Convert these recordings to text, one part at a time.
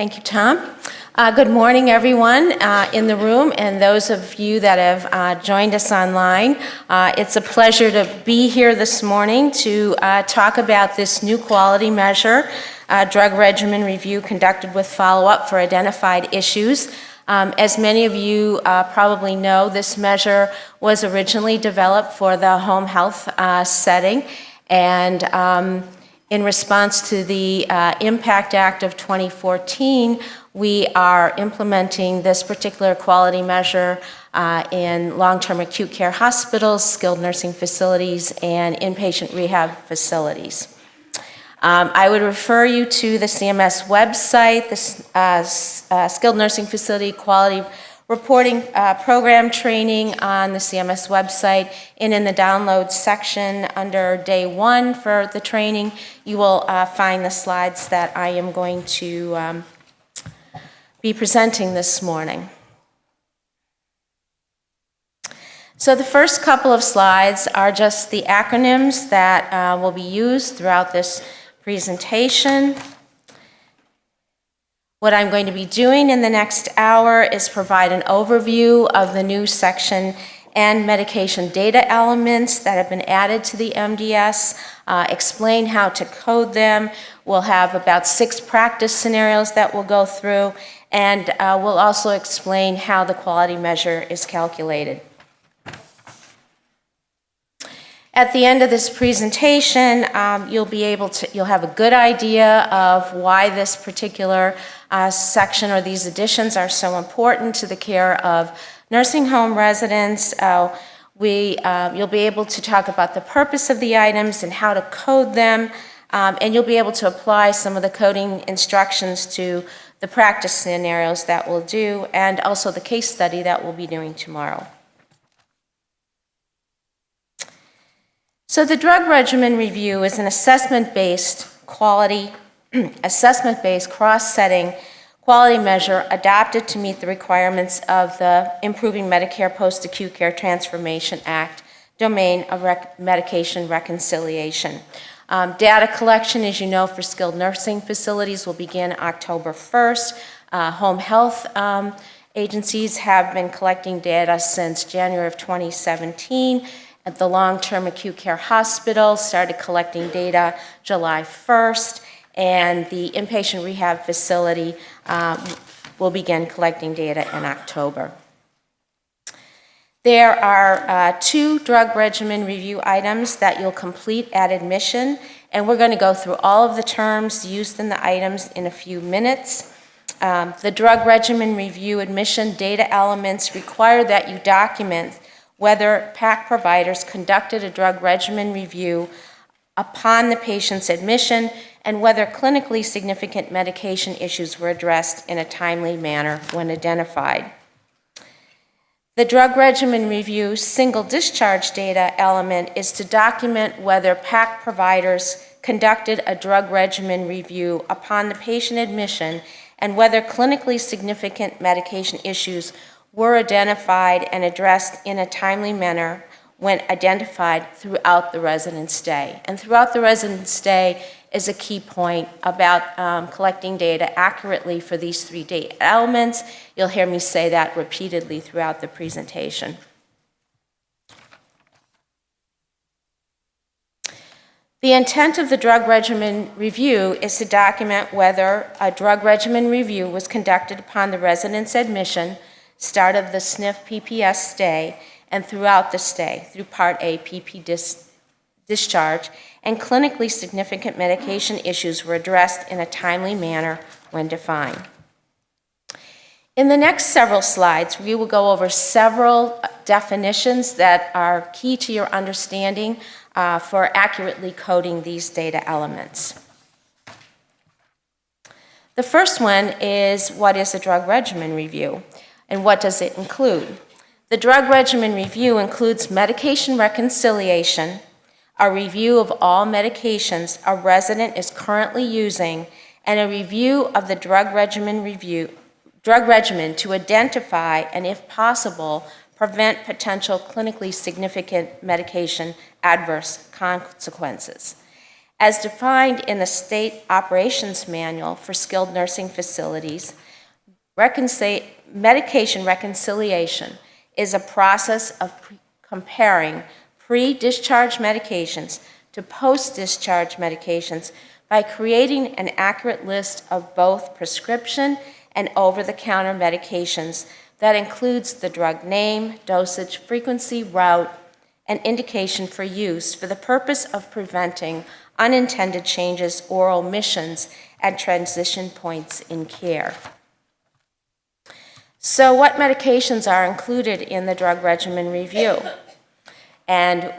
Thank you, Tom. Good morning, everyone in the room and those of you that have joined us online. It's a pleasure to be here this morning to talk about this new quality measure, drug regimen review conducted with follow-up for identified issues. As many of you probably know, this measure was originally developed for the home health setting, and in response to the Impact Act of 2014, we are implementing this particular quality measure in long-term acute care hospitals, skilled nursing facilities, and inpatient rehab facilities. I would refer you to the CMS website, the Skilled Nursing Facility Quality Reporting Program training on the CMS website, and in the download section under day 1 for the training, you will find the slides that I am going to be presenting this morning. So the first couple of slides are just the acronyms that will be used throughout this presentation. What I'm going to be doing in the next hour is provide an overview of the new section and medication data elements that have been added to the MDS, explain how to code them. We'll have about 6 practice scenarios that we'll go through, and we'll also explain how the quality measure is calculated. At the end of this presentation, you'll have a good idea of why this particular section or these additions are so important to the care of nursing home residents. You'll be able to talk about the purpose of the items and how to code them, and you'll be able to apply some of the coding instructions to the practice scenarios that we'll do, and also the case study that we'll be doing tomorrow. So the drug regimen review is an assessment-based cross-setting quality measure adopted to meet the requirements of the Improving Medicare Post-Acute Care Transformation Act domain of medication reconciliation. Data collection, as you know, for skilled nursing facilities will begin October 1st. Home health agencies have been collecting data since January of 2017. At the long-term acute care hospital started collecting data July 1st, and the inpatient rehab facility will begin collecting data in October. There are 2 drug regimen review items that you'll complete at admission, and we're going to go through all of the terms used in the items in a few minutes. The drug regimen review admission data elements require that you document whether PAC providers conducted a drug regimen review upon the patient's admission and whether clinically significant medication issues were addressed in a timely manner when identified. The drug regimen review single discharge data element is to document whether PAC providers conducted a drug regimen review upon the patient admission and whether clinically significant medication issues were identified and addressed in a timely manner when identified throughout the resident's stay. And throughout the resident's stay is a key point about collecting data accurately for these 3 data elements. You'll hear me say that repeatedly throughout the presentation. The intent of the drug regimen review is to document whether a drug regimen review was conducted upon the resident's admission, start of the SNF PPS stay, and throughout the stay, through Part A PP discharge, and clinically significant medication issues were addressed in a timely manner when defined. In the next several slides, we will go over several definitions that are key to your understanding for accurately coding these data elements. The first one is, what is a drug regimen review? And what does it include? The drug regimen review includes medication reconciliation, a review of all medications a resident is currently using, and a review of the drug regimen to identify and, if possible, prevent potential clinically significant medication adverse consequences. As defined in the State Operations Manual for Skilled Nursing Facilities, medication reconciliation is a process of comparing pre-discharge medications to post-discharge medications by creating an accurate list of both prescription and over-the-counter medications that includes the drug name, dosage, frequency, route, and indication for use for the purpose of preventing unintended changes or omissions at transition points in care. So what medications are included in the drug regimen review? And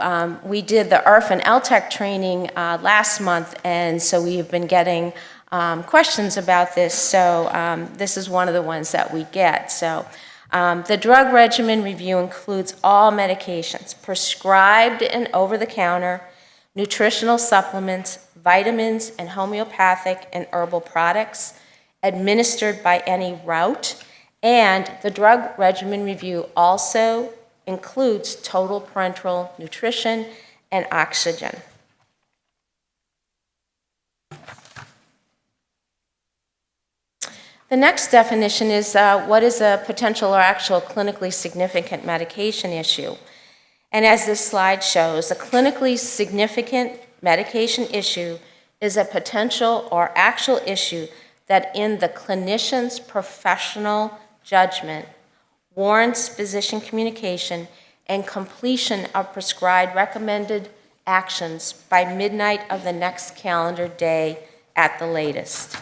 we did the IRF and LTEC training last month, and so we have been getting questions about this, so this is one of the ones that we get. So the drug regimen review includes all medications, prescribed and over-the-counter, nutritional supplements, vitamins, and homeopathic and herbal products, administered by any route, and the drug regimen review also includes total parenteral nutrition and oxygen. The next definition is what is a potential or actual clinically significant medication issue. And as this slide shows, a clinically significant medication issue is a potential or actual issue that in the clinician's professional judgment warrants physician communication and completion of prescribed recommended actions by midnight of the next calendar day at the latest.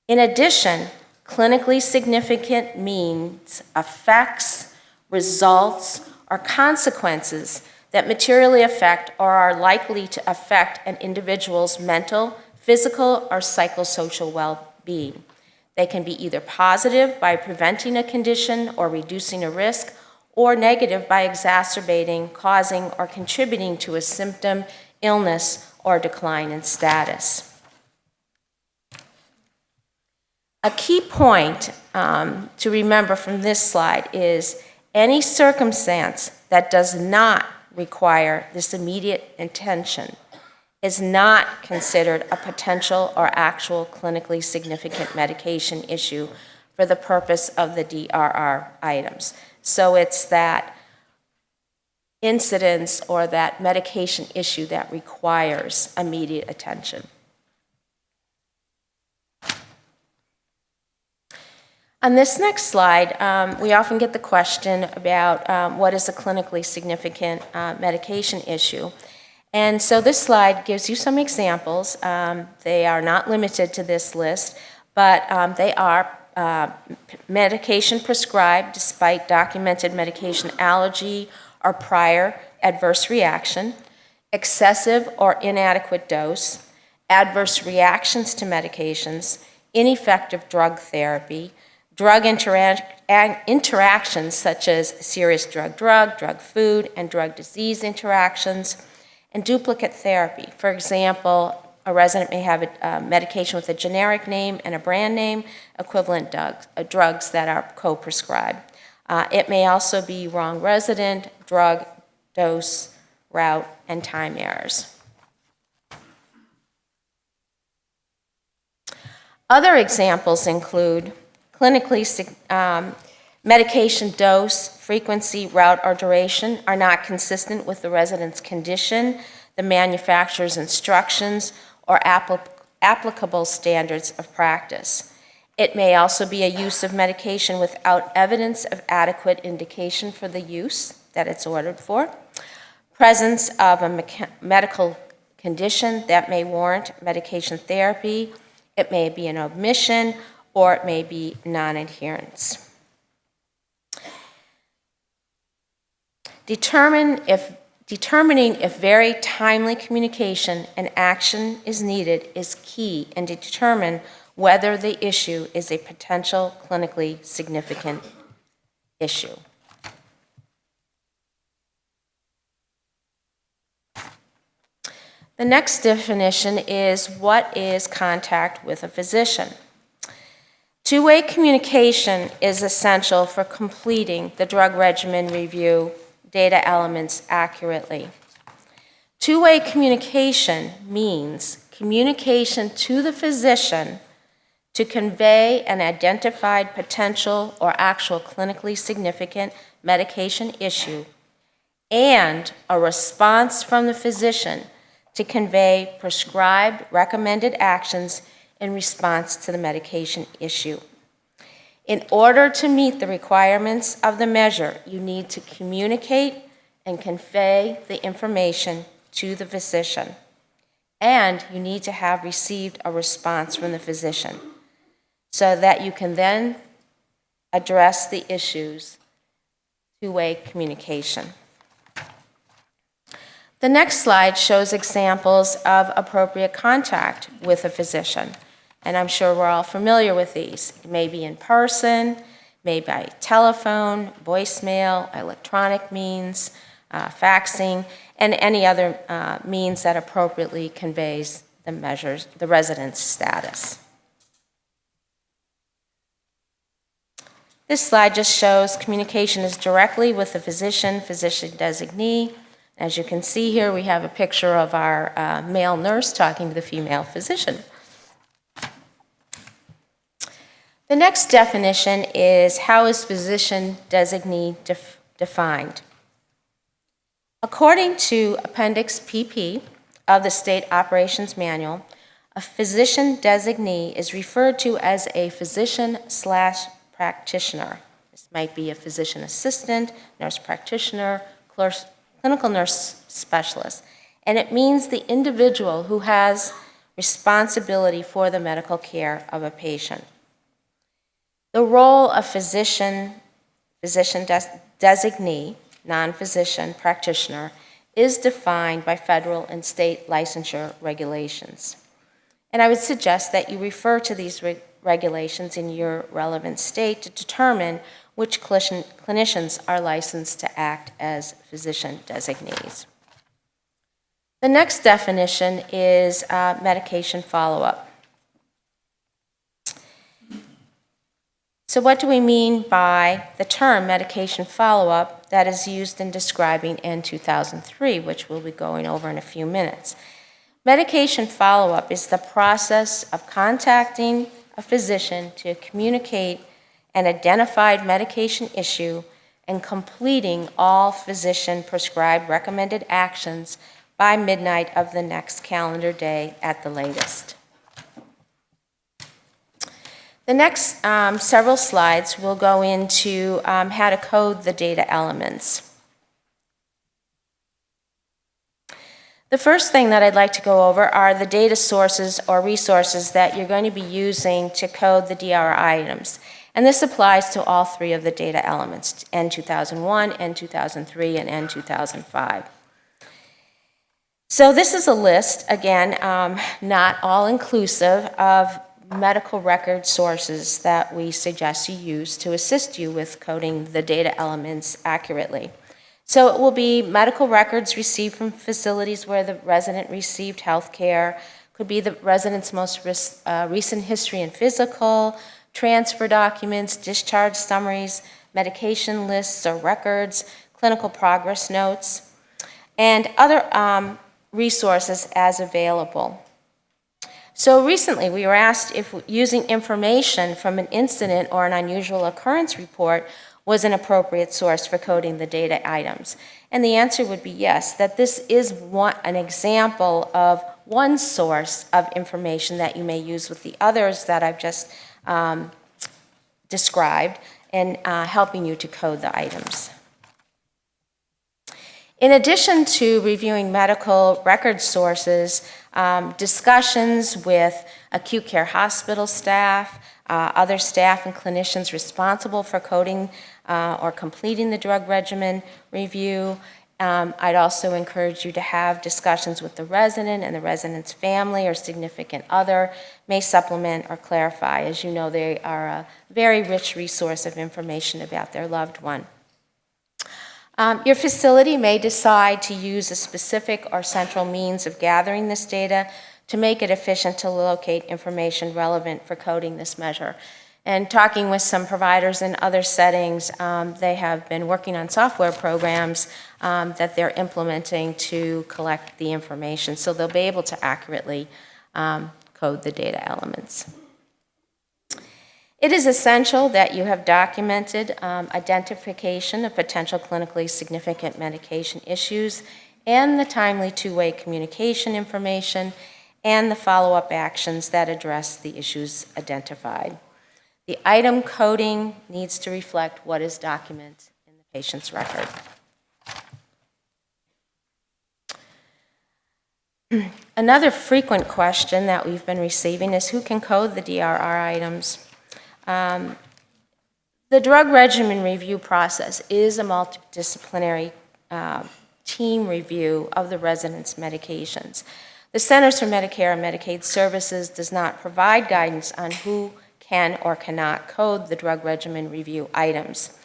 In addition, clinically significant means effects, results, or consequences that materially affect or are likely to affect an individual's mental, physical, or psychosocial well-being. They can be either positive by preventing a condition or reducing a risk, or negative by exacerbating, causing, or contributing to a symptom, illness, or decline in status. A key point to remember from this slide is any circumstance that does not require this immediate attention is not considered a potential or actual clinically significant medication issue for the purpose of the DRR items. So it's that incidence or that medication issue that requires immediate attention. On this next slide, we often get the question about what is a clinically significant medication issue. And so this slide gives you some examples. They are not limited to this list, but they are medication prescribed despite documented medication allergy or prior adverse reaction, excessive or inadequate dose, adverse reactions to medications, ineffective drug therapy, drug interactions such as serious drug-drug, food, and drug-disease interactions, and duplicate therapy. For example, a resident may have a medication with a generic name and a brand name, equivalent drugs that are co-prescribed. It may also be wrong resident, drug, dose, route, and time errors. Other examples include clinically medication dose, frequency, route, or duration are not consistent with the resident's condition, the manufacturer's instructions, or applicable standards of practice. It may also be a use of medication without evidence of adequate indication for the use that it's ordered for, presence of a medical condition that may warrant medication therapy. It may be an omission, or it may be non-adherence. Determining if very timely communication and action is needed is key and to determine whether the issue is a potential clinically significant issue. The next definition is what is contact with a physician. Two-way communication is essential for completing the drug regimen review data elements accurately. Two-way communication means communication to the physician to convey an identified potential or actual clinically significant medication issue, and a response from the physician to convey prescribed recommended actions in response to the medication issue. In order to meet the requirements of the measure, you need to communicate and convey the information to the physician, and you need to have received a response from the physician so that you can then address the issues. Two-way communication. The next slide shows examples of appropriate contact with a physician, and I'm sure we're all familiar with these. It may be in person, may by telephone, voicemail, electronic means, faxing, and any other means that appropriately conveys the resident's status. This slide just shows communication is directly with the physician, physician designee. As you can see here, we have a picture of our male nurse talking to the female physician. The next definition is, how is physician designee defined? According to Appendix PP of the State Operations Manual, a physician designee is referred to as a physician/practitioner. This might be a physician assistant, nurse practitioner, clinical nurse specialist, and it means the individual who has responsibility for the medical care of a patient. The role of physician designee, non-physician practitioner, is defined by federal and state licensure regulations. And I would suggest that you refer to these regulations in your relevant state to determine which clinicians are licensed to act as physician designees. The next definition is medication follow-up. So what do we mean by the term medication follow-up that is used in describing N2003, which we'll be going over in a few minutes? Medication follow-up is the process of contacting a physician to communicate an identified medication issue and completing all physician-prescribed recommended actions by midnight of the next calendar day at the latest. The next several slides will go into how to code the data elements. The first thing that I'd like to go over are the data sources or resources that you're going to be using to code the DRI items. And this applies to all three of the data elements, N2001, N2003, and N2005. So this is a list, again, not all-inclusive, of medical record sources that we suggest you use to assist you with coding the data elements accurately. So it will be medical records received from facilities where the resident received health care, could be the resident's most recent history and physical, transfer documents, discharge summaries, medication lists or records, clinical progress notes, and other resources as available. So recently we were asked if using information from an incident or an unusual occurrence report was an appropriate source for coding the data items. And the answer would be yes, that this is an example of one source of information that you may use with the others that I've just described in helping you to code the items. In addition to reviewing medical record sources, discussions with acute care hospital staff, other staff and clinicians responsible for coding or completing the drug regimen review. I'd also encourage you to have discussions with the resident and the resident's family or significant other may supplement or clarify. As you know, they are a very rich resource of information about their loved one. Your facility may decide to use a specific or central means of gathering this data to make it efficient to locate information relevant for coding this measure. And talking with some providers in other settings, they have been working on software programs that they're implementing to collect the information, so they'll be able to accurately code the data elements. It is essential that you have documented identification of potential clinically significant medication issues and the timely two-way communication information and the follow-up actions that address the issues identified. The item coding needs to reflect what is documented in the patient's record. Another frequent question that we've been receiving is who can code the DRR items? The drug regimen review process is a multidisciplinary team review of the resident's medications. The Centers for Medicare and Medicaid Services does not provide guidance on who can or cannot code the drug regimen review items.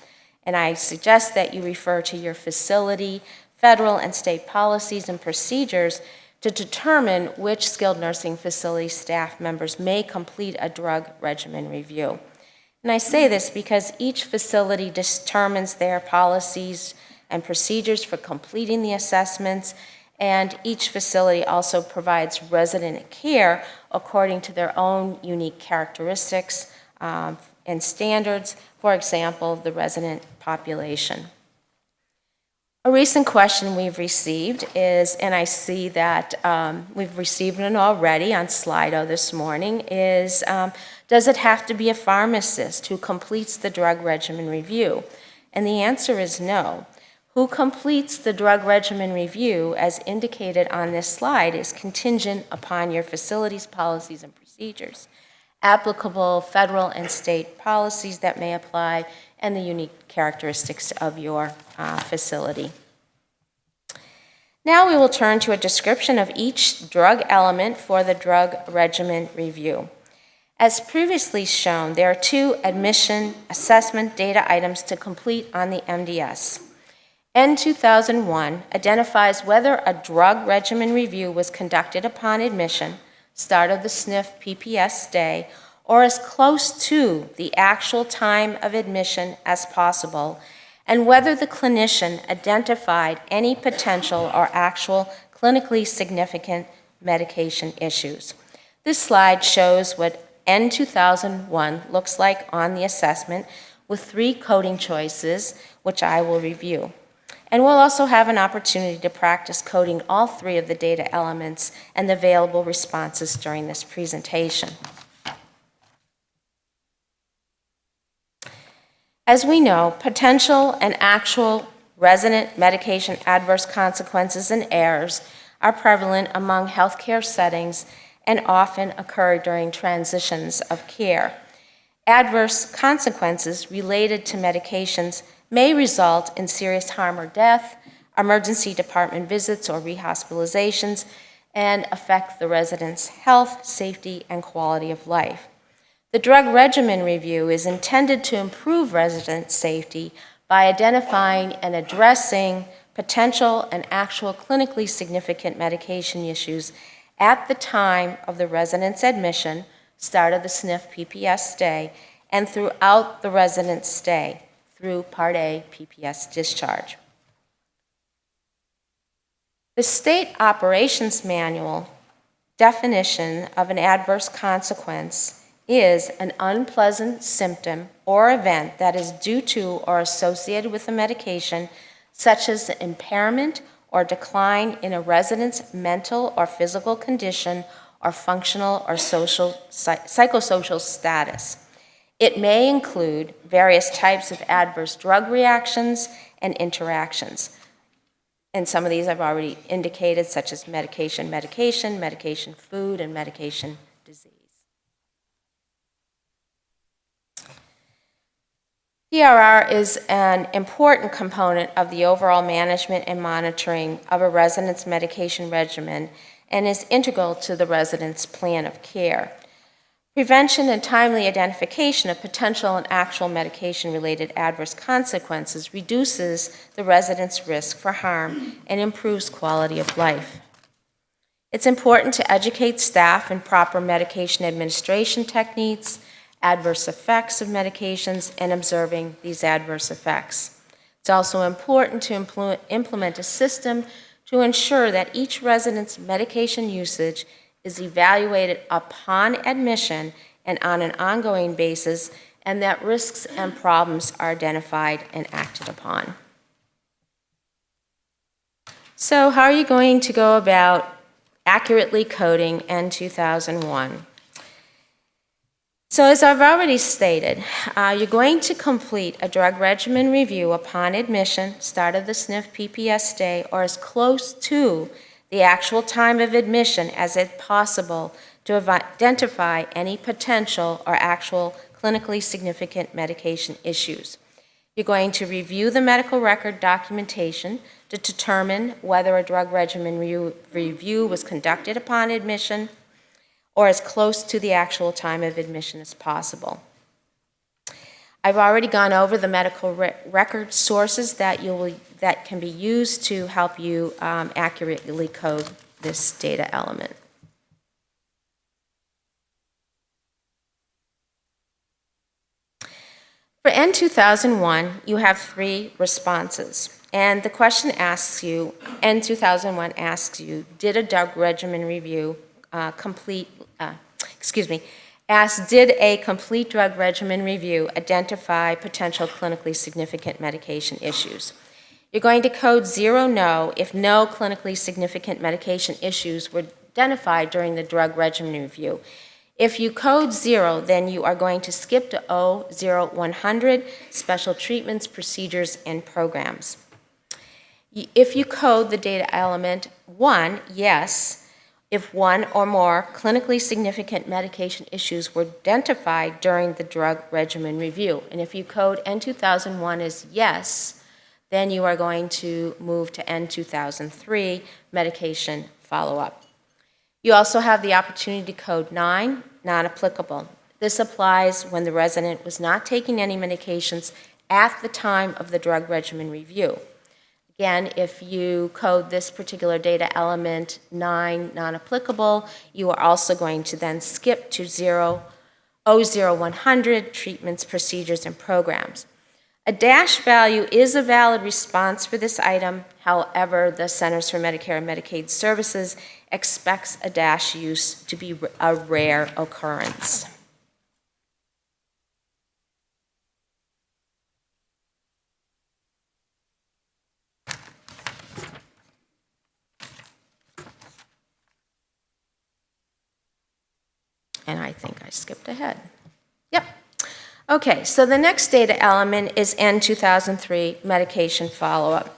And I suggest that you refer to your facility, federal and state policies and procedures to determine which skilled nursing facility staff members may complete a drug regimen review. And I say this because each facility determines their policies and procedures for completing the assessments, and each facility also provides resident care according to their own unique characteristics and standards, for example, the resident population. A recent question we've received is, and I see that we've received it already on Slido this morning, is does it have to be a pharmacist who completes the drug regimen review? And the answer is no. Who completes the drug regimen review, as indicated on this slide, is contingent upon your facility's policies and procedures, applicable federal and state policies that may apply, and the unique characteristics of your facility. Now we will turn to a description of each drug element for the drug regimen review. As previously shown, there are 2 admission assessment data items to complete on the MDS. N2001 identifies whether a drug regimen review was conducted upon admission, start of the SNF PPS day, or as close to the actual time of admission as possible, and whether the clinician identified any potential or actual clinically significant medication issues. This slide shows what N2001 looks like on the assessment with 3 coding choices, which I will review. And we'll also have an opportunity to practice coding all 3 of the data elements and the available responses during this presentation. As we know, potential and actual resident medication adverse consequences and errors are prevalent among healthcare settings and often occur during transitions of care. Adverse consequences related to medications may result in serious harm or death, emergency department visits or rehospitalizations, and affect the resident's health, safety, and quality of life. The drug regimen review is intended to improve resident safety by identifying and addressing potential and actual clinically significant medication issues at the time of the resident's admission, start of the SNF PPS stay, and throughout the resident's stay through Part A PPS discharge. The State Operations Manual definition of an adverse consequence is an unpleasant symptom or event that is due to or associated with a medication, such as the impairment or decline in a resident's mental or physical condition or functional or psychosocial status. It may include various types of adverse drug reactions and interactions. And some of these I've already indicated, such as medication, food, and medication, disease. DRR is an important component of the overall management and monitoring of a resident's medication regimen and is integral to the resident's plan of care. Prevention and timely identification of potential and actual medication-related adverse consequences reduces the resident's risk for harm and improves quality of life. It's important to educate staff in proper medication administration techniques adverse effects of medications and observing these adverse effects. It's also important to implement a system to ensure that each resident's medication usage is evaluated upon admission and on an ongoing basis, and that risks and problems are identified and acted upon. So how are you going to go about accurately coding N2001? So as I've already stated, you're going to complete a drug regimen review upon admission, start of the SNF PPS day, or as close to the actual time of admission as it's possible to identify any potential or actual clinically significant medication issues. You're going to review the medical record documentation to determine whether a drug regimen review was conducted upon admission or as close to the actual time of admission as possible. I've already gone over the medical record sources that can be used to help you accurately code this data element. For N2001, you have 3 responses. And the question asks you, N2001 asks you, did a drug regimen review did a complete drug regimen review identify potential clinically significant medication issues? You're going to code 0 no if no clinically significant medication issues were identified during the drug regimen review. If you code 0, then you are going to skip to O0100, special treatments, procedures, and programs. If you code the data element 1, yes, if one or more clinically significant medication issues were identified during the drug regimen review. And if you code N2001 as yes, then you are going to move to N2003, medication follow-up. You also have the opportunity to code 9, non-applicable. This applies when the resident was not taking any medications at the time of the drug regimen review. Again, if you code this particular data element 9, non-applicable, you are also going to then skip to O0100, treatments, procedures, and programs. A dash value is a valid response for this item. However, the Centers for Medicare and Medicaid Services expects a dash use to be a rare occurrence. And I think I skipped ahead. Yep. Okay, so the next data element is N2003, medication follow-up.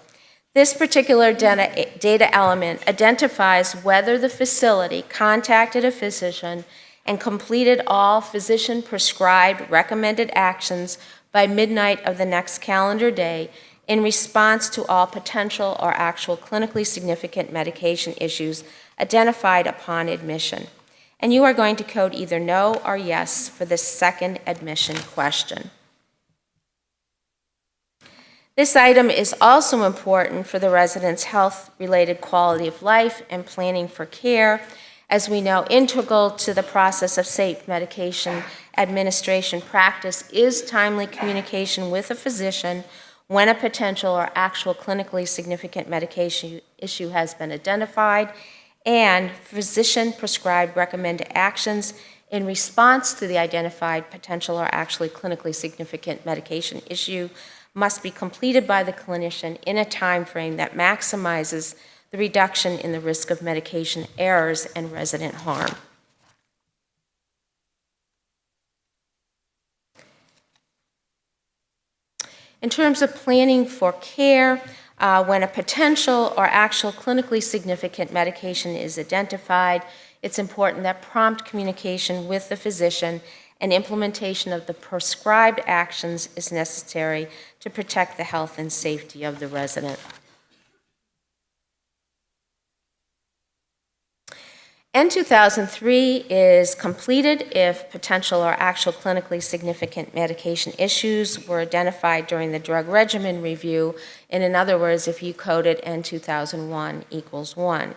This particular data element identifies whether the facility contacted a physician and completed all physician-prescribed recommended actions by midnight of the next calendar day in response to all potential or actual clinically significant medication issues identified upon admission. And you are going to code either no or yes for the second admission question. This item is also important for the resident's health-related quality of life and planning for care. As we know, integral to the process of safe medication administration practice is timely communication with a physician when a potential or actual clinically significant medication issue has been identified, and physician-prescribed recommended actions in response to the identified potential or actually clinically significant medication issue must be completed by the clinician in a time frame that maximizes the reduction in the risk of medication errors and resident harm. In terms of planning for care, when a potential or actual clinically significant medication is identified, it's important that prompt communication with the physician and implementation of the prescribed actions is necessary to protect the health and safety of the resident. N2003 is completed if potential or actual clinically significant medication issues were identified during the drug regimen review, and in other words, if you coded N2001 equals 1.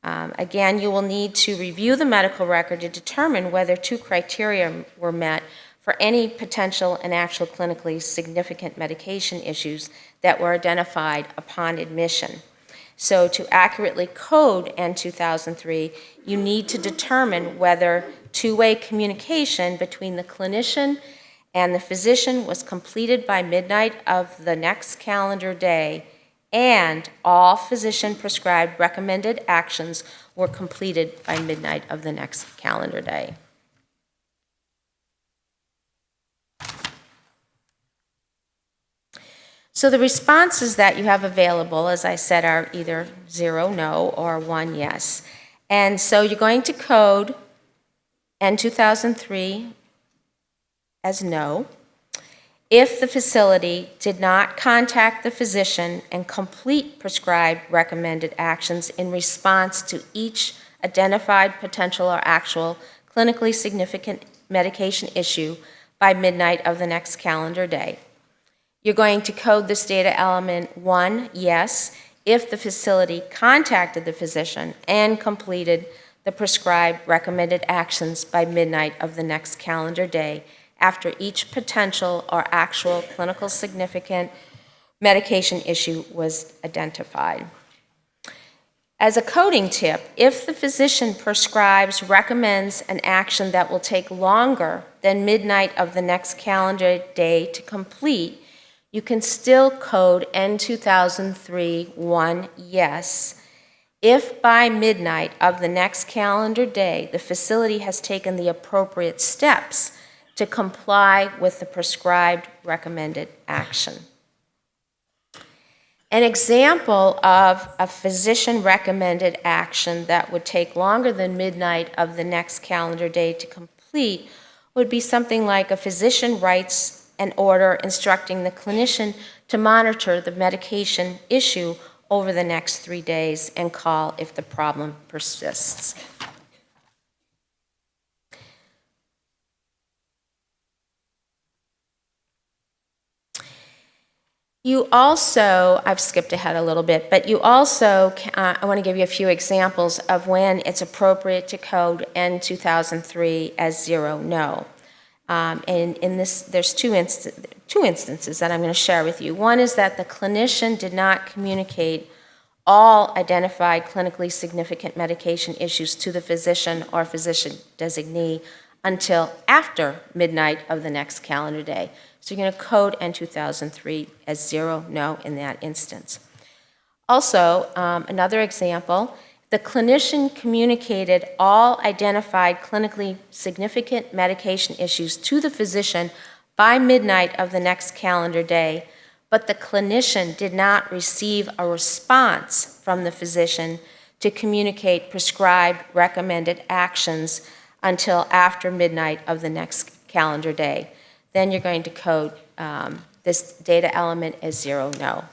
Again, you will need to review the medical record to determine whether 2 criteria were met for any potential and actual clinically significant medication issues that were identified upon admission. So to accurately code N2003, you need to determine whether two-way communication between the clinician and the physician was completed by midnight of the next calendar day, and all physician-prescribed recommended actions were completed by midnight of the next calendar day. So the responses that you have available, as I said, are either 0, no, or 1, yes. And so you're going to code N2003 as no. If the facility did not contact the physician and complete prescribed recommended actions in response to each identified potential or actual clinically significant medication issue by midnight of the next calendar day. You're going to code this data element 1, yes, if the facility contacted the physician and completed the prescribed recommended actions by midnight of the next calendar day after each potential or actual clinical significant medication issue was identified. As a coding tip, if the physician recommends an action that will take longer than midnight of the next calendar day to complete, you can still code N2003 1 yes if by midnight of the next calendar day the facility has taken the appropriate steps to comply with the prescribed recommended action. An example of a physician-recommended action that would take longer than midnight of the next calendar day to complete would be something like a physician writes an order instructing the clinician to monitor the medication issue over the next 3 days and call if the problem persists. You also, I've skipped ahead a little bit, but you also, I want to give you a few examples of when it's appropriate to code N2003 as 0, no. And in this, there's two instances that I'm going to share with you. One is that the clinician did not communicate all identified clinically significant medication issues to the physician or physician designee until after midnight of the next calendar day. So you're going to code N2003 as 0, no in that instance. Also, another example, the clinician communicated all identified clinically significant medication issues to the physician by midnight of the next calendar day, but the clinician did not receive a response from the physician to communicate prescribed recommended actions until after midnight of the next calendar day. Then you're going to code this data element as 0, no.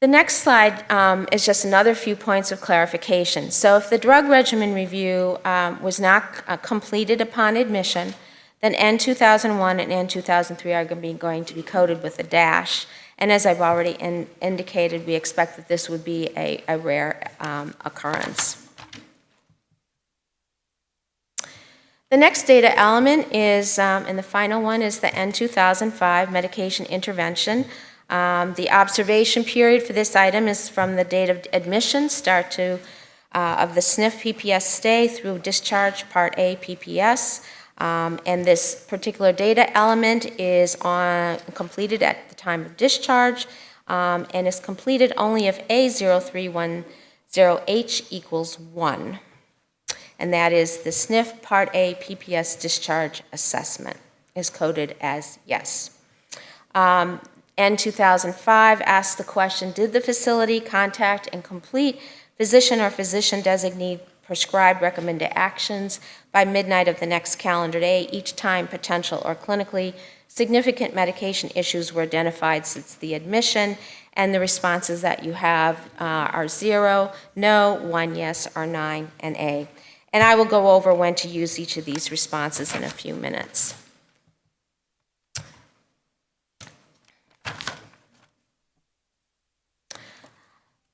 The next slide is just another few points of clarification. So if the drug regimen review was not completed upon admission, then N2001 and N2003 are going to be coded with a dash. And as I've already indicated, we expect that this would be a rare occurrence. The next data element is, and the final one is the N2005 medication intervention. The observation period for this item is from the date of admission, start to of the SNF PPS stay through discharge Part A PPS. And this particular data element is completed at the time of discharge and is completed only if A0310H equals 1. And that is the SNF Part A PPS discharge assessment is coded as yes. N2005 asks the question, did the facility contact and complete physician or physician designee prescribed recommended actions by midnight of the next calendar day each time potential or clinically significant medication issues were identified since the admission? And the responses that you have are 0, no, 1 yes, or 9, and A. And I will go over when to use each of these responses in a few minutes.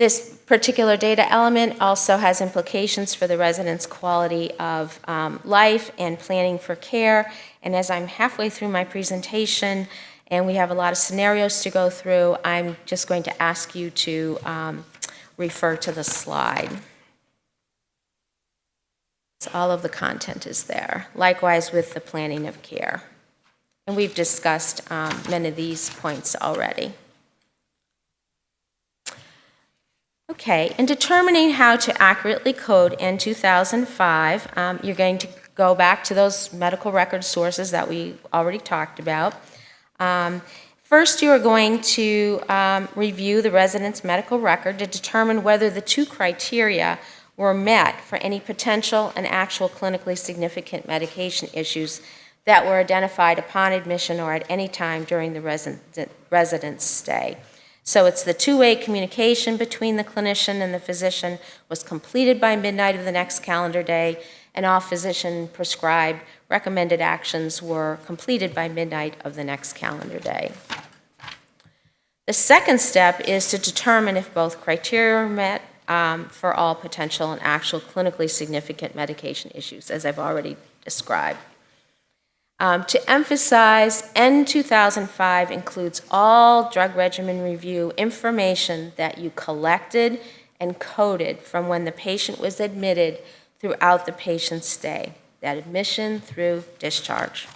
This particular data element also has implications for the resident's quality of life and planning for care. And as I'm halfway through my presentation and we have a lot of scenarios to go through, I'm just going to ask you to refer to the slide. So all of the content is there. Likewise with the planning of care. And we've discussed many of these points already. Okay, in determining how to accurately code N2005, you're going to go back to those medical record sources that we already talked about. First, you are going to review the resident's medical record to determine whether the two criteria were met for any potential and actual clinically significant medication issues that were identified upon admission or at any time during the resident's stay. So it's the two-way communication between the clinician and the physician was completed by midnight of the next calendar day, and all physician-prescribed recommended actions were completed by midnight of the next calendar day. The second step is to determine if both criteria are met for all potential and actual clinically significant medication issues, as I've already described. To emphasize, N2005 includes all drug regimen review information that you collected and coded from when the patient was admitted throughout the patient's stay, that admission through discharge.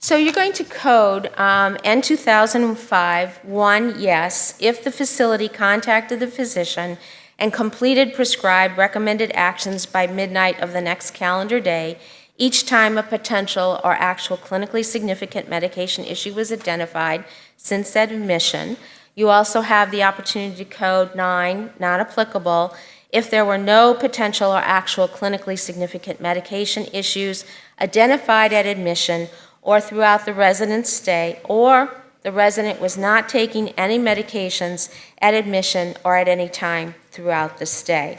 So you're going to code N2005 1 yes if the facility contacted the physician and completed prescribed recommended actions by midnight of the next calendar day each time a potential or actual clinically significant medication issue was identified since that admission. You also have the opportunity to code 9 not applicable if there were no potential or actual clinically significant medication issues identified at admission or throughout the resident's stay, or the resident was not taking any medications at admission or at any time throughout the stay.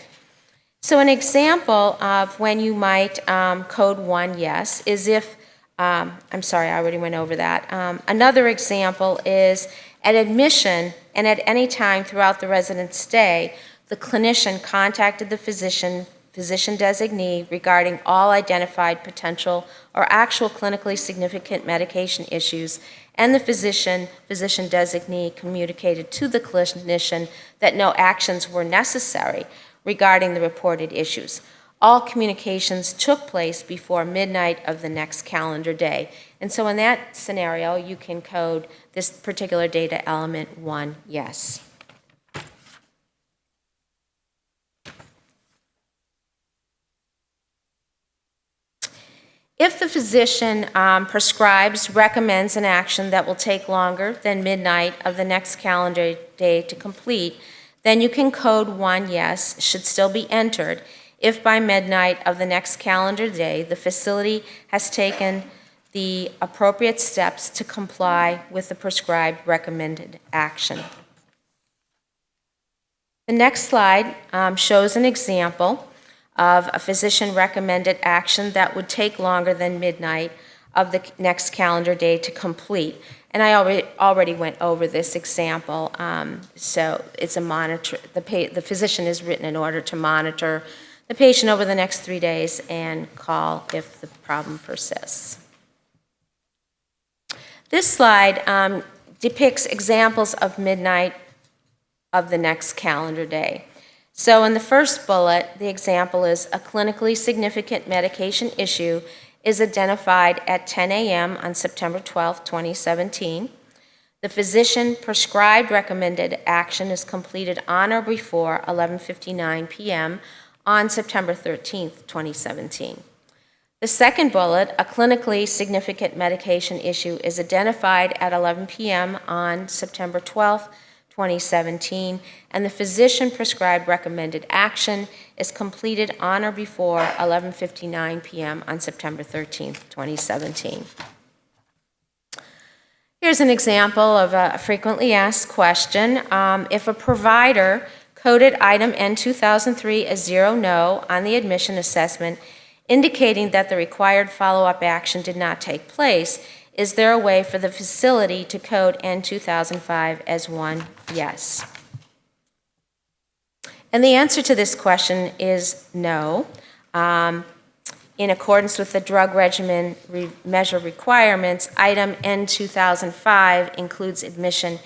So an example of when you might code 1 yes is if, I'm sorry, I already went over that. Another example is at admission and at any time throughout the resident's stay, the clinician contacted the physician designee regarding all identified potential or actual clinically significant medication issues, and the physician designee communicated to the clinician that no actions were necessary regarding the reported issues. All communications took place before midnight of the next calendar day. And so in that scenario, you can code this particular data element 1 yes. If the physician prescribes, recommends an action that will take longer than midnight of the next calendar day to complete, then you can code 1 yes should still be entered if by midnight of the next calendar day the facility has taken the appropriate steps to comply with the prescribed recommended action. The next slide shows an example of a physician-recommended action that would take longer than midnight of the next calendar day to complete. And I already went over this example. So it's a monitor. The physician is written in order to monitor the patient over the next 3 days and call if the problem persists. This slide depicts examples of midnight of the next calendar day. So in the first bullet, the example is a clinically significant medication issue is identified at 10 a.m. on September 12, 2017. The physician prescribed recommended action is completed on or before 11:59 p.m. on September 13, 2017. The second bullet, a clinically significant medication issue is identified at 11 p.m. on September 12, 2017, and the physician prescribed recommended action is completed on or before 11:59 p.m. on September 13, 2017. Here's an example of a frequently asked question. If a provider coded item N2003 as 0 no on the admission assessment, indicating that the required follow-up action did not take place, is there a way for the facility to code N2005 as 1 yes? And the answer to this question is no. In accordance with the drug regimen measure requirements, item N2005 includes admission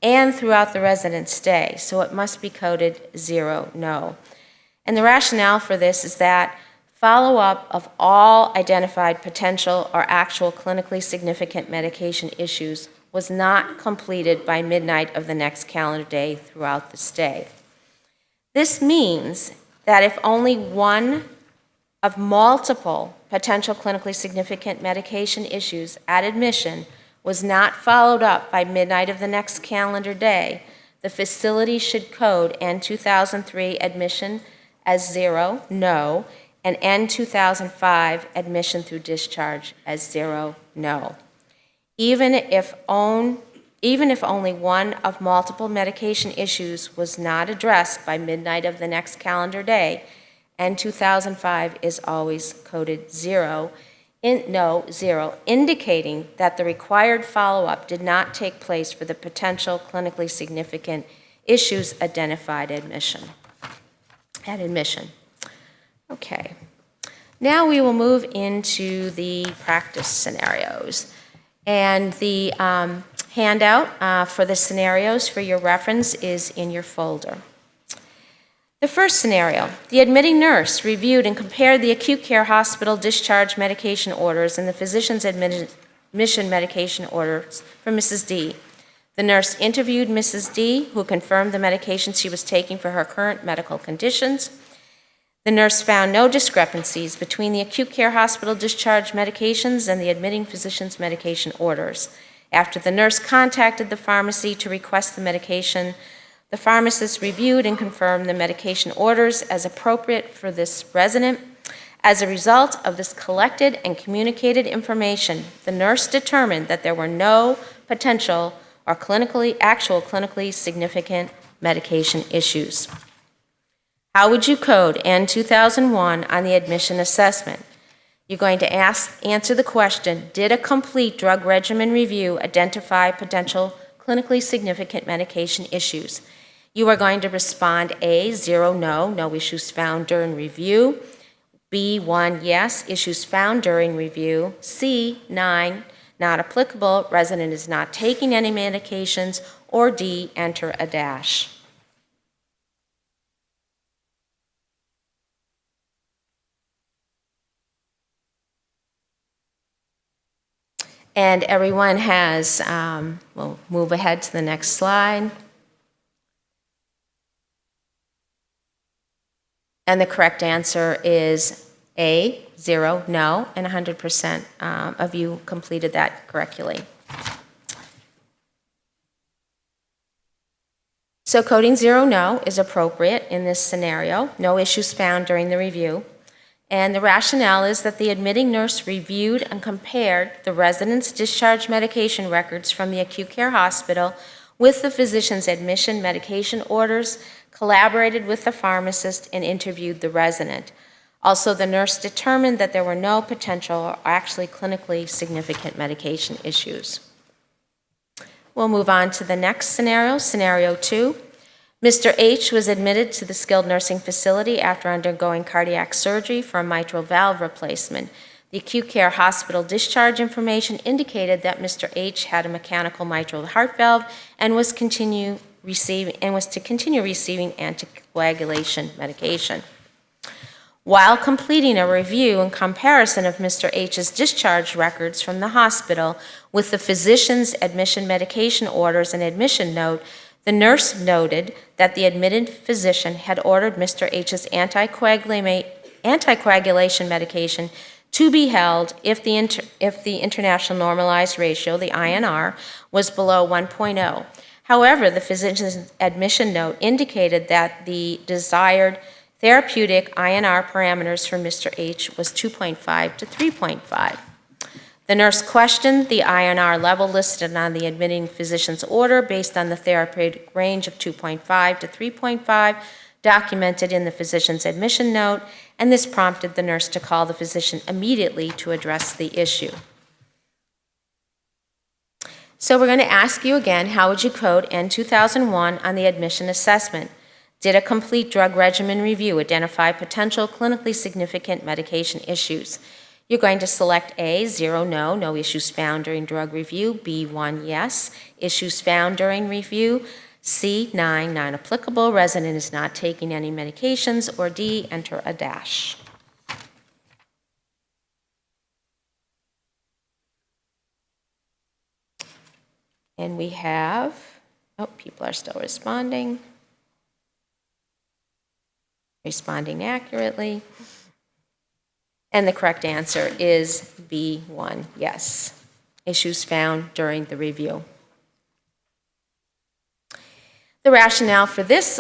and throughout the resident's stay, so it must be coded 0 no. And the rationale for this is that follow-up of all identified potential or actual clinically significant medication issues was not completed by midnight of the next calendar day throughout the stay. This means that if only one of multiple potential clinically significant medication issues at admission was not followed up by midnight of the next calendar day, the facility should code N2003 admission as 0 no and N2005 admission through discharge as 0 no. Even if only one of multiple medication issues was not addressed by midnight of the next calendar day, N2005 is always coded 0, indicating that the required follow-up did not take place for the potential clinically significant issues identified at admission. Okay. Now we will move into the practice scenarios. And the handout for the scenarios for your reference is in your folder. The first scenario, the admitting nurse reviewed and compared the acute care hospital discharge medication orders and the physician's admission medication orders for Mrs. D. The nurse interviewed Mrs. D, who confirmed the medication she was taking for her current medical conditions. The nurse found no discrepancies between the acute care hospital discharge medications and the admitting physician's medication orders. After the nurse contacted the pharmacy to request the medication, the pharmacist reviewed and confirmed the medication orders as appropriate for this resident. As a result of this collected and communicated information, the nurse determined that there were no potential or actual clinically significant medication issues. How would you code N2001 on the admission assessment? You're going to answer the question, did a complete drug regimen review identify potential clinically significant medication issues? You are going to respond A, 0 no issues found during review. B, 1 yes, issues found during review. C, 9, not applicable, resident is not taking any medications. Or D, enter a dash. And everyone has, we'll move ahead to the next slide. And the correct answer is A, 0 no, and 100% of you completed that correctly. So coding 0 no is appropriate in this scenario. No issues found during the review. And the rationale is that the admitting nurse reviewed and compared the resident's discharge medication records from the acute care hospital with the physician's admission medication orders, collaborated with the pharmacist, and interviewed the resident. Also, the nurse determined that there were no potential or actually clinically significant medication issues. We'll move on to the next scenario, scenario 2. Mr. H was admitted to the skilled nursing facility after undergoing cardiac surgery for a mitral valve replacement. The acute care hospital discharge information indicated that Mr. H had a mechanical mitral heart valve and was to continue receiving anticoagulation medication. While completing a review and comparison of Mr. H's discharge records from the hospital with the physician's admission medication orders and admission note, the nurse noted that the admitted physician had ordered Mr. H's anticoagulation medication to be held if the international normalized ratio, the INR, was below 1.0. However, the physician's admission note indicated that the desired therapeutic INR parameters for Mr. H was 2.5 to 3.5. The nurse questioned the INR level listed on the admitting physician's order based on the therapeutic range of 2.5 to 3.5 documented in the physician's admission note, and this prompted the nurse to call the physician immediately to address the issue. So we're going to ask you again, how would you code N2001 on the admission assessment? Did a complete drug regimen review identify potential clinically significant medication issues? You're going to select A, 0, no, no issues found during drug review. B, 1, yes, issues found during review. C, 9, non-applicable, resident is not taking any medications. Or D, enter a dash. And we have, people are still responding accurately. And the correct answer is B1, yes. Issues found during the review. The rationale for this,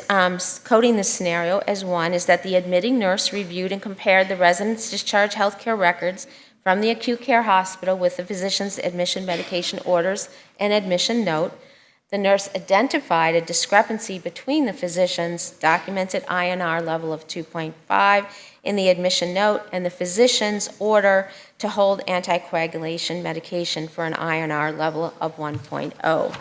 coding this scenario as 1, is that the admitting nurse reviewed and compared the resident's discharge healthcare records from the acute care hospital with the physician's admission medication orders and admission note. The nurse identified a discrepancy between the physician's documented INR level of 2.5 in the admission note and the physician's order to hold anticoagulation medication for an INR level of 1.0.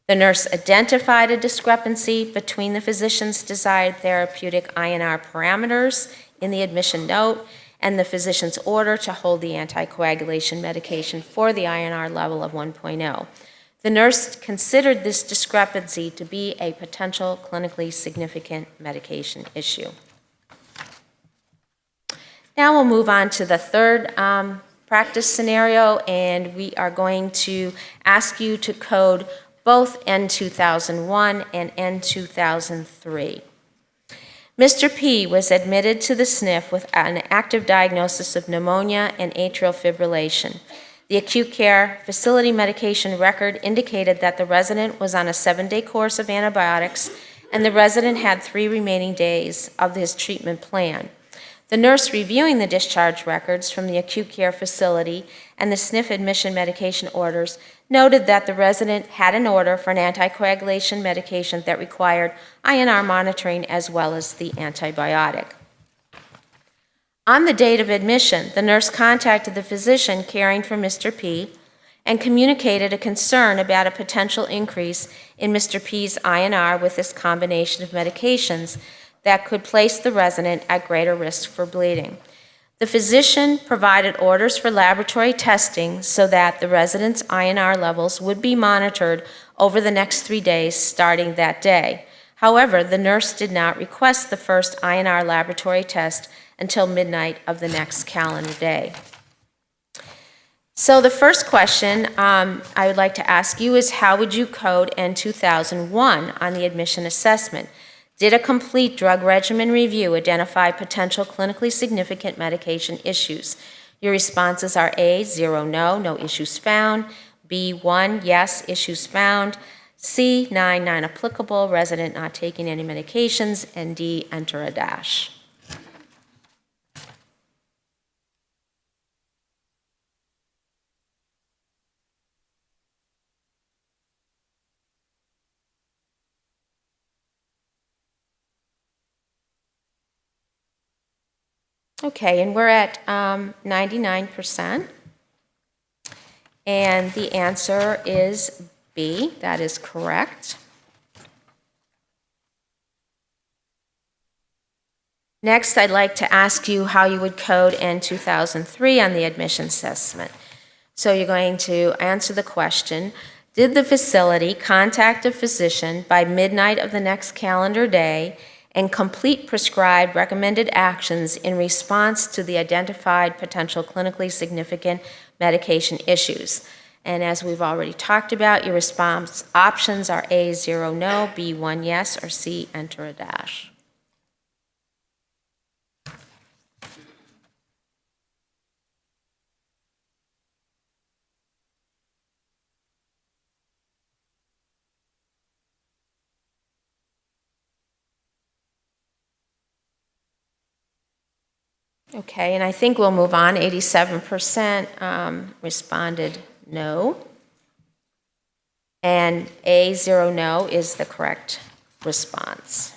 The nurse identified a discrepancy between the physician's desired therapeutic INR parameters in the admission note and the physician's order to hold the anticoagulation medication for the INR level of 1.0. The nurse considered this discrepancy to be a potential clinically significant medication issue. Now we'll move on to the third practice scenario, and we are going to ask you to code both N2001 and N2003. Mr. P was admitted to the SNF with an active diagnosis of pneumonia and atrial fibrillation. The acute care facility medication record indicated that the resident was on a 7-day course of antibiotics, and the resident had 3 remaining days of his treatment plan. The nurse reviewing the discharge records from the acute care facility and the SNF admission medication orders noted that the resident had an order for an anticoagulation medication that required INR monitoring as well as the antibiotic. On the date of admission, the nurse contacted the physician caring for Mr. P and communicated a concern about a potential increase in Mr. P's INR with this combination of medications that could place the resident at greater risk for bleeding. The physician provided orders for laboratory testing so that the resident's INR levels would be monitored over the next 3 days starting that day. However, the nurse did not request the first INR laboratory test until midnight of the next calendar day. So the first question I would like to ask you is, how would you code N2001 on the admission assessment? Did a complete drug regimen review identify potential clinically significant medication issues? Your responses are A, 0, no, no issues found. B, 1, yes, issues found. C, 9, non-applicable, resident not taking any medications. And D, enter a dash. Okay, and we're at 99%. And the answer is B. That is correct. Next, I'd like to ask you how you would code N2003 on the admission assessment. So you're going to answer the question, did the facility contact a physician by midnight of the next calendar day and complete prescribed recommended actions in response to the identified potential clinically significant medication issues? And as we've already talked about, your response options are A, 0, no, B, 1, yes, or C, enter a dash. Okay, and I think we'll move on. 87% responded no. And A, 0 no, is the correct response.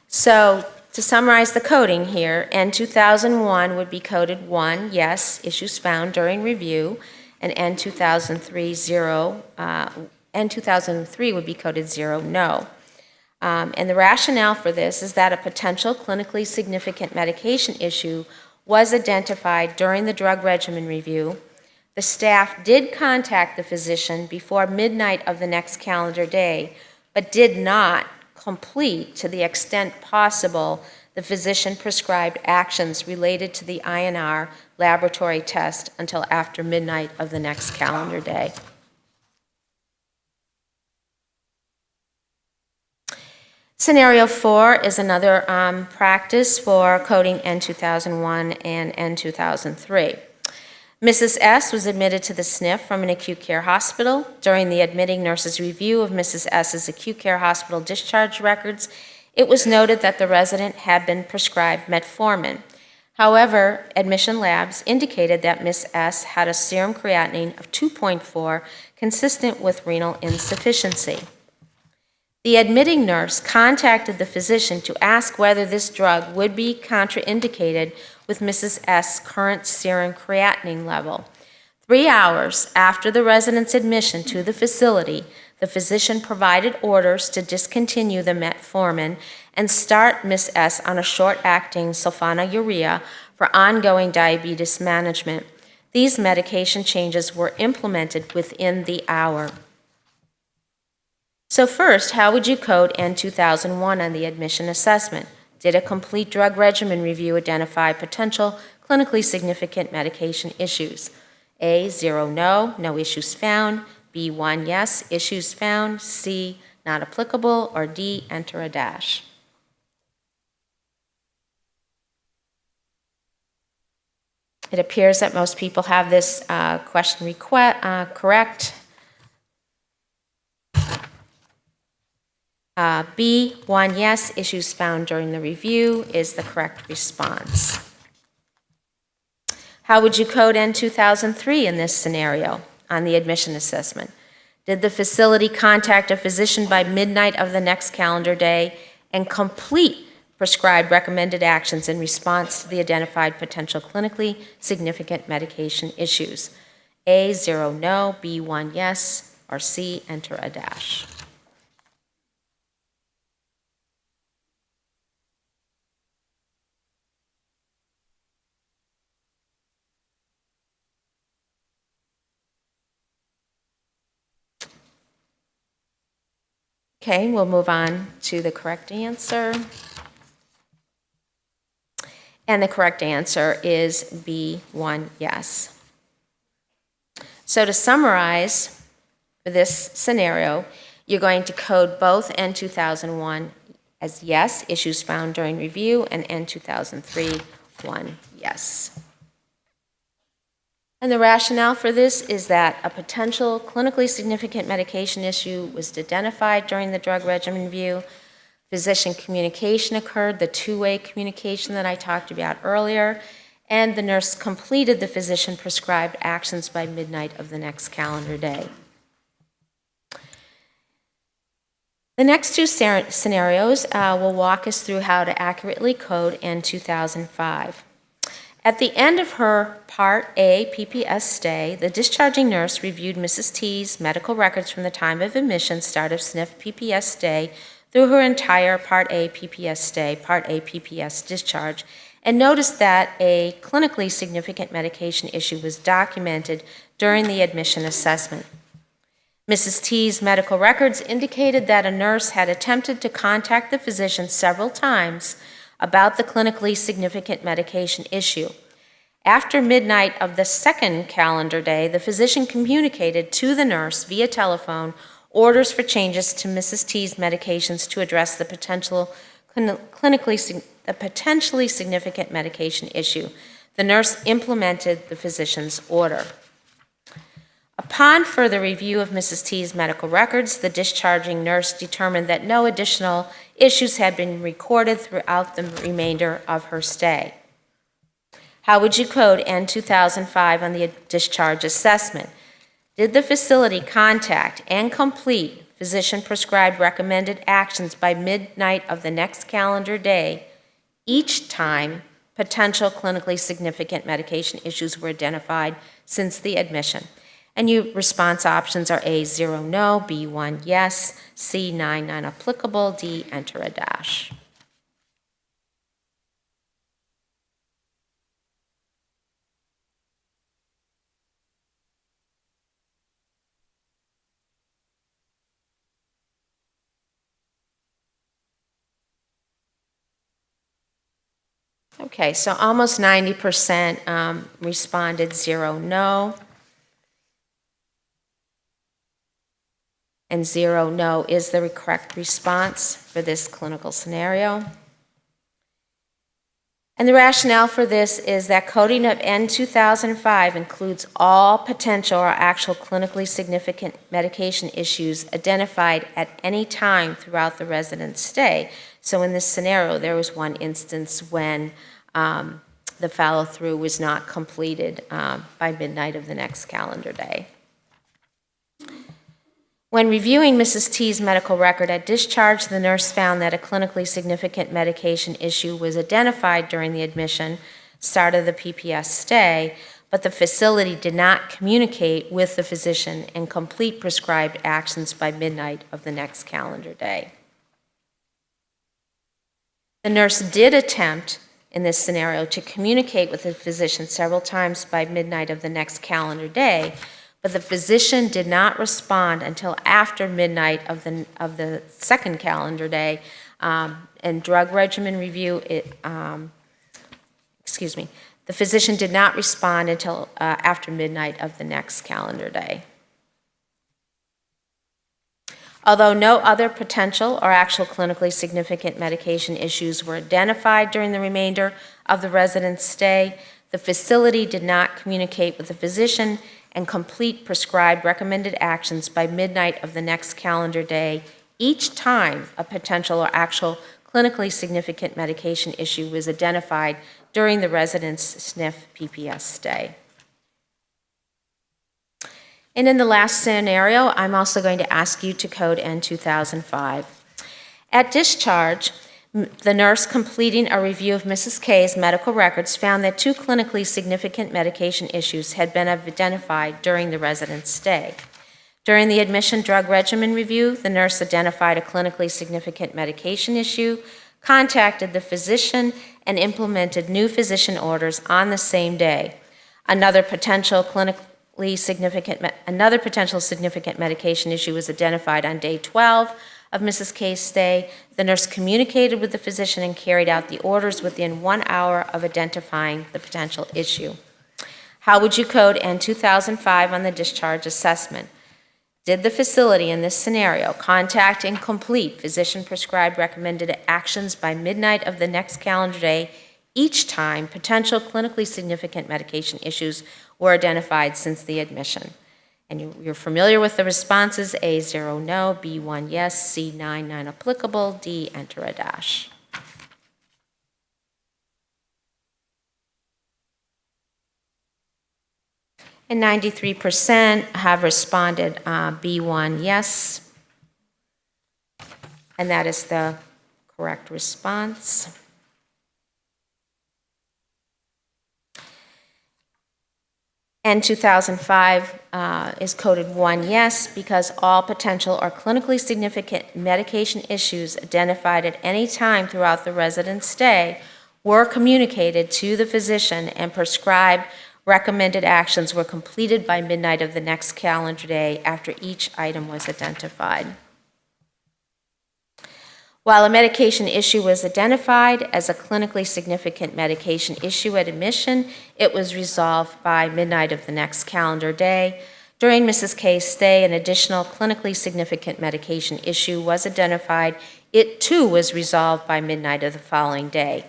So to summarize the coding here, N2001 would be coded 1, yes, issues found during review, and N2003 would be coded 0, no. And the rationale for this is that a potential clinically significant medication issue was identified during the drug regimen review. The staff did contact the physician before midnight of the next calendar day, but did not complete, to the extent possible, the physician prescribed actions related to the INR laboratory test until after midnight of the next calendar day. Scenario 4 is another practice for coding N2001 and N2003. Mrs. S. was admitted to the SNF from an acute care hospital. During the admitting nurse's review of Mrs. S.'s acute care hospital discharge records, it was noted that the resident had been prescribed metformin. However, admission labs indicated that Ms. S. had a serum creatinine of 2.4, consistent with renal insufficiency. The admitting nurse contacted the physician to ask whether this drug would be contraindicated with Mrs. S.'s current serum creatinine level. 3 hours after the resident's admission to the facility, the physician provided orders to discontinue the metformin and start Ms. S. on a short-acting sulfonylurea for ongoing diabetes management. These medication changes were implemented within the hour. So first, how would you code N2001 on the admission assessment? Did a complete drug regimen review identify potential clinically significant medication issues? A, 0 no, no issues found. B, 1 yes, issues found. C, not applicable. Or D, enter a dash. It appears that most people have this question correct. B, 1 yes, issues found during the review is the correct response. How would you code N2003 in this scenario on the admission assessment? Did the facility contact a physician by midnight of the next calendar day and complete prescribed recommended actions in response to the identified potential clinically significant medication issues? A, 0 no, B, 1 yes, or C, enter a dash. Okay, we'll move on to the correct answer. And the correct answer is B, 1 yes. So to summarize this scenario, you're going to code both N2001 as yes, issues found during review, and N2003, 1 yes. And the rationale for this is that a potential clinically significant medication issue was identified during the drug regimen review. Physician communication occurred, the two-way communication that I talked about earlier, and the nurse completed the physician-prescribed actions by midnight of the next calendar day. The next two scenarios will walk us through how to accurately code N2005. At the end of her Part A PPS stay, the discharging nurse reviewed Mrs. T's medical records from the time of admission, start of SNF PPS stay, through her entire Part A PPS stay, Part A PPS discharge, and noticed that a clinically significant medication issue was documented during the admission assessment. Mrs. T's medical records indicated that a nurse had attempted to contact the physician several times about the clinically significant medication issue. After midnight of the second calendar day, the physician communicated to the nurse via telephone orders for changes to Mrs. T's medications to address the potentially significant medication issue. The nurse implemented the physician's order. Upon further review of Mrs. T's medical records, the discharging nurse determined that no additional issues had been recorded throughout the remainder of her stay. How would you code N2005 on the discharge assessment? Did the facility contact and complete physician-prescribed recommended actions by midnight of the next calendar day each time potential clinically significant medication issues were identified since the admission? And your response options are A, 0, no, B, 1, yes, C, 9, non-applicable, D, enter a dash. Okay, so almost 90% responded 0, no. And 0, no is the correct response for this clinical scenario. And the rationale for this is that coding of N2005 includes all potential or actual clinically significant medication issues identified at any time throughout the resident's stay. So in this scenario, there was one instance when the follow-through was not completed by midnight of the next calendar day. When reviewing Mrs. T's medical record at discharge, the nurse found that a clinically significant medication issue was identified during the admission, start of the PPS stay, but the facility did not communicate with the physician and complete prescribed actions by midnight of the next calendar day. The nurse did attempt, in this scenario, to communicate with the physician several times by midnight of the next calendar day, but the physician did not respond until after midnight of the second calendar day. And drug regimen review, the physician did not respond until after midnight of the next calendar day. Although no other potential or actual clinically significant medication issues were identified during the remainder of the resident's stay, the facility did not communicate with the physician and complete prescribed recommended actions by midnight of the next calendar day each time a potential or actual clinically significant medication issue was identified during the resident's SNF PPS stay. And in the last scenario, I'm also going to ask you to code N2005. At discharge, the nurse completing a review of Mrs. K's medical records found that 2 clinically significant medication issues had been identified during the resident's stay. During the admission drug regimen review, the nurse identified a clinically significant medication issue, contacted the physician, and implemented new physician orders on the same day. Another potential significant medication issue was identified on day 12 of Mrs. K's stay. The nurse communicated with the physician and carried out the orders within 1 hour of identifying the potential issue. How would you code N2005 on the discharge assessment? Did the facility in this scenario contact and complete physician-prescribed recommended actions by midnight of the next calendar day each time potential clinically significant medication issues were identified since the admission? And you're familiar with the responses: A, 0, no, B, 1, yes, C, 9, non-applicable, D, enter a dash. And 93% have responded B1, yes. And that is the correct response. N2005 is coded 1 yes because all potential or clinically significant medication issues identified at any time throughout the resident's stay were communicated to the physician and prescribed recommended actions were completed by midnight of the next calendar day after each item was identified. While a medication issue was identified as a clinically significant medication issue at admission, it was resolved by midnight of the next calendar day. During Mrs. K's stay, an additional clinically significant medication issue was identified. It too was resolved by midnight of the following day.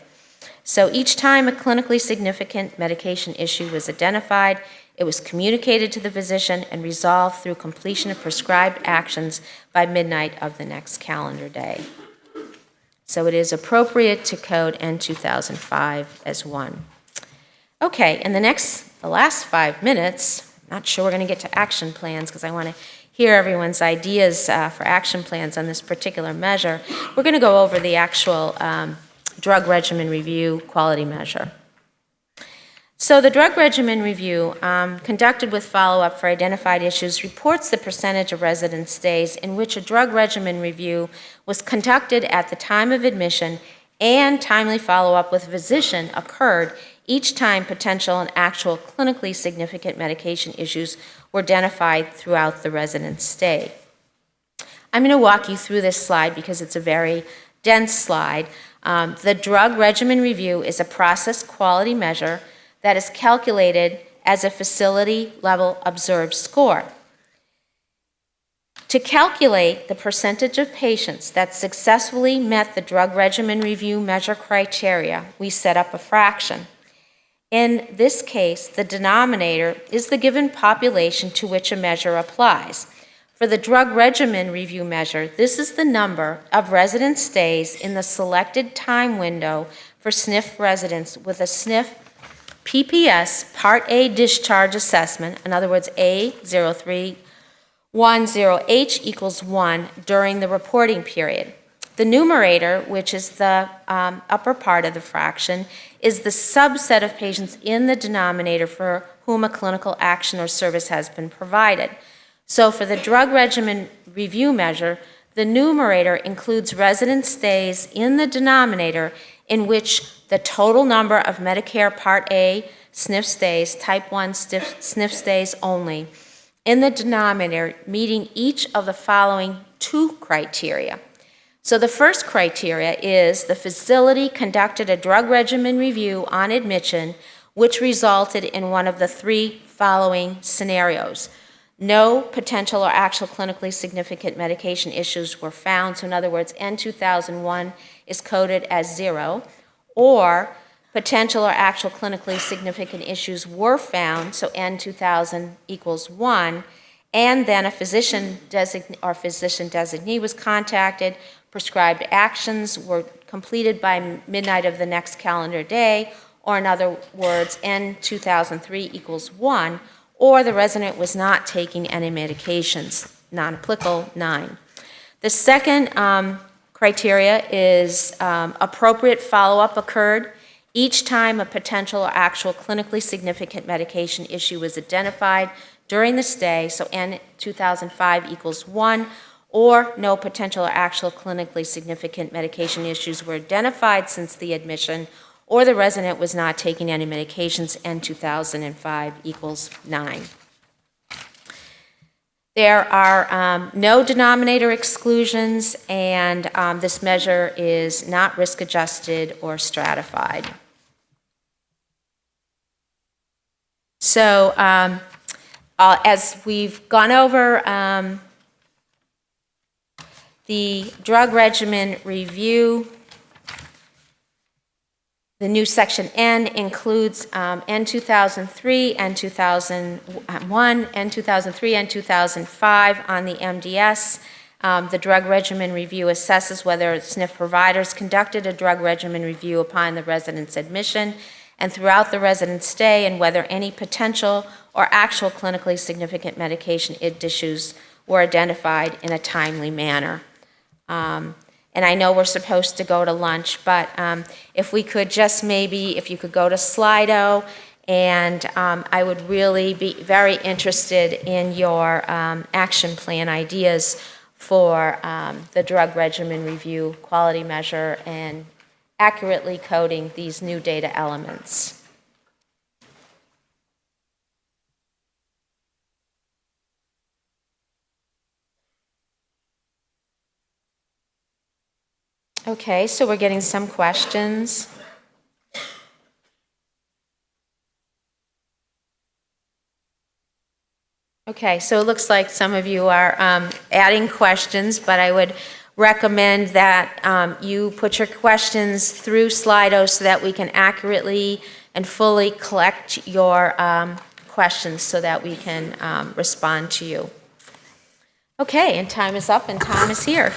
So each time a clinically significant medication issue was identified, It was communicated to the physician and resolved through completion of prescribed actions by midnight of the next calendar day. So it is appropriate to code N2005 as 1. Okay, in the last 5 minutes, I'm not sure we're going to get to action plans because I want to hear everyone's ideas for action plans on this particular measure. We're going to go over the actual drug regimen review quality measure. So the drug regimen review, conducted with follow-up for identified issues, reports the percentage of residence stays in which a drug regimen review was conducted at the time of admission and timely follow-up with a physician occurred each time potential and actual clinically significant medication issues were identified throughout the residence stay. I'm going to walk you through this slide because it's a very dense slide. The drug regimen review is a process quality measure that is calculated as a facility-level observed score. To calculate the percentage of patients that successfully met the drug regimen review measure criteria, we set up a fraction. In this case, the denominator is the given population to which a measure applies. For the drug regimen review measure, this is the number of residence stays in the selected time window for SNF residents with a SNF PPS Part A discharge assessment, in other words, A0310H equals 1 during the reporting period. The numerator, which is the upper part of the fraction, is the subset of patients in the denominator for whom a clinical action or service has been provided. So for the drug regimen review measure, the numerator includes residence stays in the denominator in which the total number of Medicare Part A SNF stays, Type 1 SNF stays only, in the denominator meeting each of the following 2 criteria. So the first criteria is the facility conducted a drug regimen review on admission which resulted in one of the 3 following scenarios. No potential or actual clinically significant medication issues were found. So in other words, N2001 is coded as 0, or potential or actual clinically significant issues were found, so N2000 equals 1, and then a physician designee was contacted, prescribed actions were completed by midnight of the next calendar day, or in other words, N2003 equals 1, or the resident was not taking any medications, non-applicable, 9. The second criteria is appropriate follow-up occurred each time a potential or actual clinically significant medication issue was identified during the stay, so N2005 equals 1, or no potential or actual clinically significant medication issues were identified since the admission, or the resident was not taking any medications, N2005 equals 9. There are no denominator exclusions, and this measure is not risk-adjusted or stratified. So as we've gone over the drug regimen review, the new section N includes N2003, N2001, N2003, N2005 on the MDS. The drug regimen review assesses whether SNF providers conducted a drug regimen review upon the resident's admission and throughout the resident's stay, and whether any potential or actual clinically significant medication issues were identified in a timely manner. And I know we're supposed to go to lunch, but if we could just maybe, if you could go to Slido, and I would really be very interested in your action plan ideas for the drug regimen review quality measure and accurately coding these new data elements. Okay, so we're getting some questions. Okay, so it looks like some of you are adding questions, but I would recommend that you put your questions through Slido so that we can accurately and fully collect your questions so that we can respond to you. Okay, and time is up, and Tom is here.